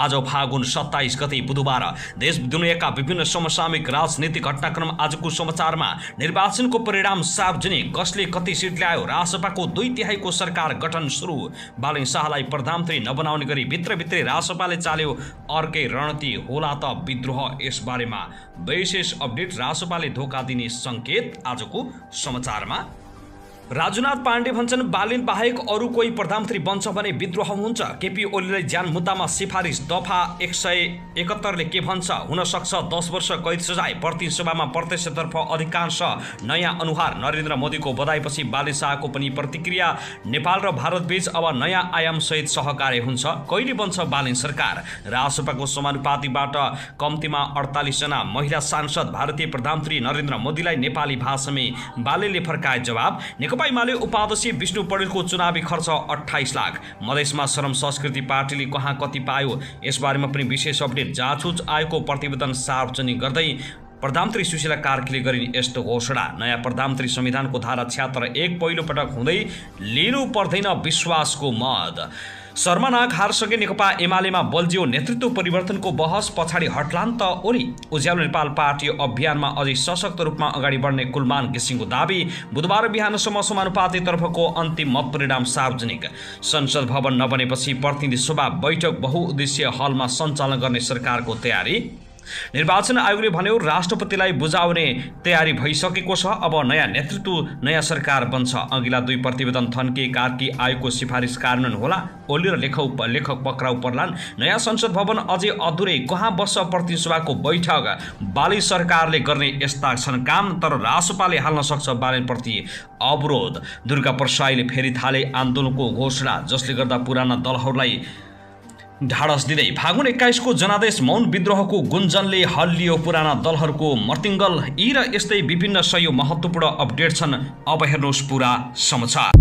आज फागुन 27 गते बुधबार देश दुनियाँका विभिन्न समसामयिक राजनीतिक घटनाक्रम आजको समाचारमा निर्वाचनको परिणाम सार्वजनिक, कसले कति सिट ल्यायो, रासपाको 2/3 सरकार गठन सुरु, बालेन शाहलाई प्रधानमन्त्री नबनाउने गरी भित्रभित्रै रासपाले चाल्यो अर्कै रणनीति, होला त विद्रोह। यसबारेमा विशेष अपडेट, रासपाले धोका दिने संकेत आजको समाचारमा। राजुनाथ पाण्डे भन्छन् बालेन बाहेक अरू कोही प्रधानमन्त्री बन्छ भने विद्रोह हुन्छ। केपी ओलीलाई ज्यान मुद्दामा सिफारिस, दफा 171 ले के भन्छ? हुन सक्छ 10 वर्ष कैद सजाय। प्रतिनिधि सभामा प्रत्यक्षतर्फ अधिकांश नयाँ अनुहार। नरेन्द्र मोदीको बधाईपछि बालेन शाहको पनि प्रतिक्रिया। नेपाल र भारतबीच अब नयाँ आयामसहित सहकार्य हुन्छ। कहिले बन्छ बालेन सरकार? रासपाको समानुपातिबाट कम्तीमा 48 जना महिला सांसद। भारतीय प्रधानमन्त्री नरेन्द्र मोदीलाई नेपाली भाषामै बालेनले फर्काए जवाब। नेकपा एमाले उपाध्यक्ष विष्णु पौडेलको चुनावी खर्च 28 लाख। मधेसमा श्रम संस्कृति पार्टीले कहाँ कति पायो? यसबारेमा पनि विशेष अपडेट। जाँचबुझ आयोगको प्रतिवेदन सार्वजनिक गर्दै प्रधानमन्त्री सुशीला कार्कीले गरिने यस्तो घोषणा। नयाँ प्रधानमन्त्री संविधानको धारा 76 एक पहिलो पटक हुँदै लिनु पर्दैन विश्वासको मत। शर्मानाग हारसँगै नेकपा एमालेमा बल्झियो नेतृत्व परिवर्तनको बहस। पछाडि हट्लान् त ओली। उज्यालो नेपाल पार्टी अभियानमा अझै सशक्त रूपमा अगाडि बढ्ने कुलमान घिसिङको दाबी। बुधबार बिहानसम्म समानुपातितर्फको अन्तिम मत परिणाम सार्वजनिक। संसद भवन नबनेपछि प्रतिनिधि सभा बैठक बहुउद्देश्य हलमा सञ्चालन गर्ने सरकारको तयारी। निर्वाचन आयोगले भन्यो राष्ट्रपतिलाई बुझाउने तयारी भइसकेको छ। अब नयाँ नेतृत्व, नयाँ सरकार बन्छ। अघिल्ला 2 प्रतिवेदन थन्के कार्की आयोगको सिफारिस कार्यान्वयन होला। ओली र लेखक पक्राउ पर्लान्। नयाँ संसद भवन अझै अधुरै, कहाँ बस्छ प्रतिनिधि सभाको बैठक? बालेन सरकारले गर्ने यस्ता छन् काम, तर रासपाले हाल्न सक्छ बालेनप्रति अवरोध। दुर्गा प्रसाईले फेरि थाले आन्दोलनको घोषणा, जसले गर्दा पुराना दलहरूलाई ढाडस दिँदै फागुन 21 को जनादेश मौन विद्रोहको गुन्जनले हल्लियो पुराना दलहरूको मर्तिङ्गल। यी र यस्तै विभिन्न सय महत्त्वपूर्ण अपडेट छन्। अब हेर्नुहोस् पुरा समाचार।